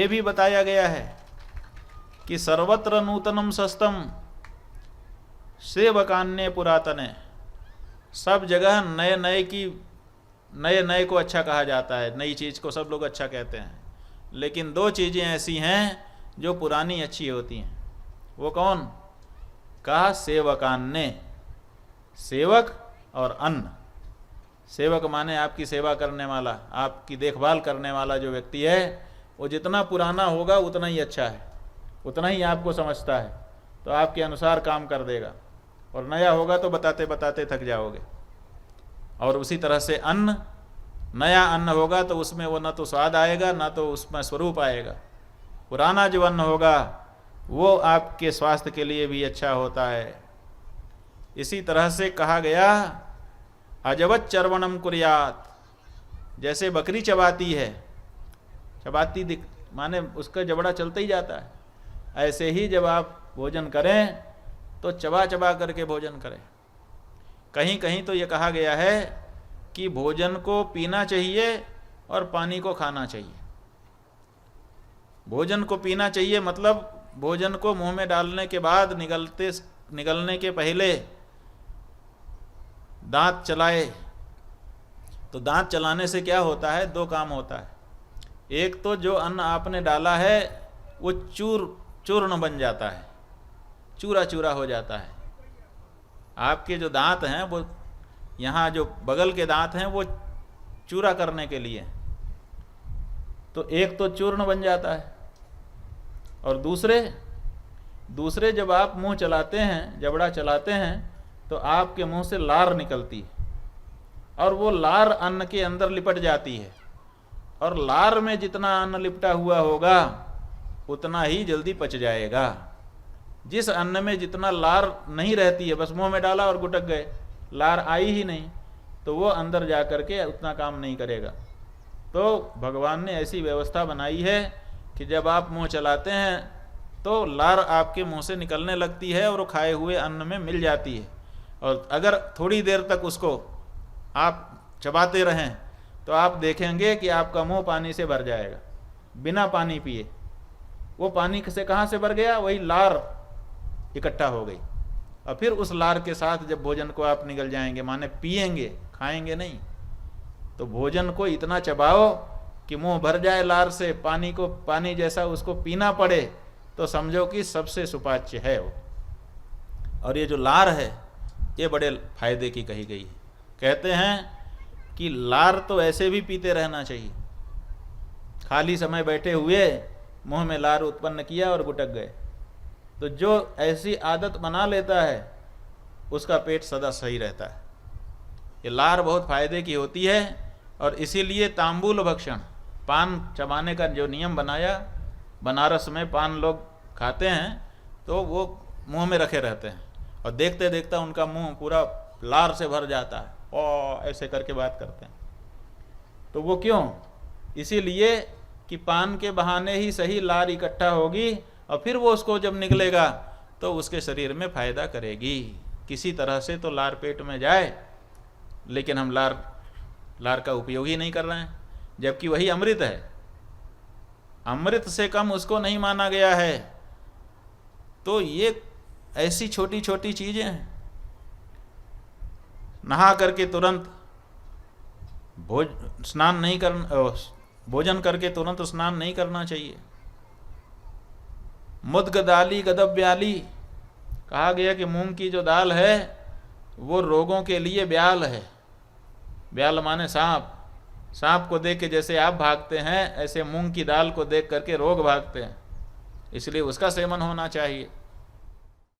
भी बताया गया है कि सर्वत्र नूतनम सस्तम सेवकान्य पुरातने, सब जगह नए नए को अच्छा कहा जाता है, नई चीज़ को सब लोग अच्छा कहते हैं, लेकिन दो चीज़ें ऐसी हैं जो पुरानी अच्छी होती हैं। वो कौन? कहा सेवकान्य, सेवक और अन्न। सेवक माने आपकी सेवा करने वाला, आपकी देखभाल करने वाला जो व्यक्ति है, वो जितना पुराना होगा उतना ही अच्छा है, उतना ही आपको समझता है, तो आपके अनुसार काम कर देगा, और नया होगा तो बताते बताते थक जाओगे। और उसी तरह से अन्न, नया अन्न होगा तो उसमें वो ना तो स्वाद आएगा ना तो उसमें स्वरूप आएगा। पुराना जो अन्न होगा वो आपके स्वास्थ्य के लिए भी अच्छा होता है। इसी तरह से कहा गया अजवत चर्वणम कुर्यात, जैसे बकरी चबाती है, चबाती माने उसका जबड़ा चलता ही जाता है, ऐसे ही जब आप भोजन करें तो चबा चबा करके भोजन करें। कहीं कहीं तो ये कहा गया है कि भोजन को पीना चाहिए और पानी को खाना चाहिए। भोजन को पीना चाहिए मतलब भोजन को मुंह में डालने के बाद निगलने के पहले दांत चलाए। तो दांत चलाने से क्या होता है? दो काम होता है। एक तो जो अन्न आपने डाला है वो चूर्ण बन जाता है, चूरा चूरा हो जाता है। आपके जो दांत हैं वो यहाँ जो बगल के दांत हैं वो चूरा करने के लिए, तो एक तो चूर्ण बन जाता है, और दूसरे जब आप मुंह चलाते हैं, जबड़ा चलाते हैं, तो आपके मुंह से लार निकलती है, और वो लार अन्न के अंदर लिपट जाती है, और लार में जितना अन्न लिपटा हुआ होगा उतना ही जल्दी पच जाएगा। जिस अन्न में जितना लार नहीं रहती है, बस मुंह में डाला और गुटक गए, लार आई ही नहीं, तो वो अंदर जा कर के उतना काम नहीं करेगा। तो भगवान ने ऐसी व्यवस्था बनाई है कि जब आप मुंह चलाते हैं तो लार आपके मुंह से निकलने लगती है और वो खाए हुए अन्न में मिल जाती है। और अगर थोड़ी देर तक उसको आप चबाते रहें तो आप देखेंगे कि आपका मुंह पानी से भर जाएगा बिना पानी पिए। वो पानी से कहाँ से भर गया? वही लार इकट्ठा हो गई, और फिर उस लार के साथ जब भोजन को आप निगल जाएंगे, माने पिएंगे, खाएंगे नहीं, तो भोजन को इतना चबाओ कि मुंह भर जाए लार से, पानी जैसा उसको पीना पड़े, तो समझो कि सबसे सुपाच्य है वो। और ये जो लार है ये बड़े फायदे की कही गई है। कहते हैं कि लार तो ऐसे भी पीते रहना चाहिए। खाली समय बैठे हुए मुंह में लार उत्पन्न किया और गुटक गए, तो जो ऐसी आदत बना लेता है उसका पेट सदा सही रहता है। ये लार बहुत फायदे की होती है, और इसीलिए तांबूल भक्षण, पान चबाने का जो नियम बनाया, बनारस में पान लोग खाते हैं तो वो मुंह में रखे रहते हैं, और देखते देखते उनका मुंह पूरा लार से भर जाता है, और ऐसे करके बात करते हैं। तो वो क्यों? इसीलिए कि पान के बहाने ही सही लार इकट्ठा होगी, और फिर वो उसको जब निकलेगा तो उसके शरीर में फायदा करेगी। किसी तरह से तो लार पेट में जाए, लेकिन हम लार का उपयोग ही नहीं कर रहे हैं, जबकि वही अमृत है। अमृत से कम उसको नहीं माना गया है। तो ये ऐसी छोटी छोटी चीजें हैं। नहा करके तुरंत भोजन करके तुरंत स्नान नहीं करना चाहिए। मुद्ग दाली गदब्याली, कहा गया कि मूंग की जो दाल है वो रोगों के लिए ब्याल है। ब्याल माने सांप। सांप को देख के जैसे आप भागते हैं, ऐसे मूंग की दाल को देख करके रोग भागते हैं, इसलिए उसका सेवन होना चाहिए।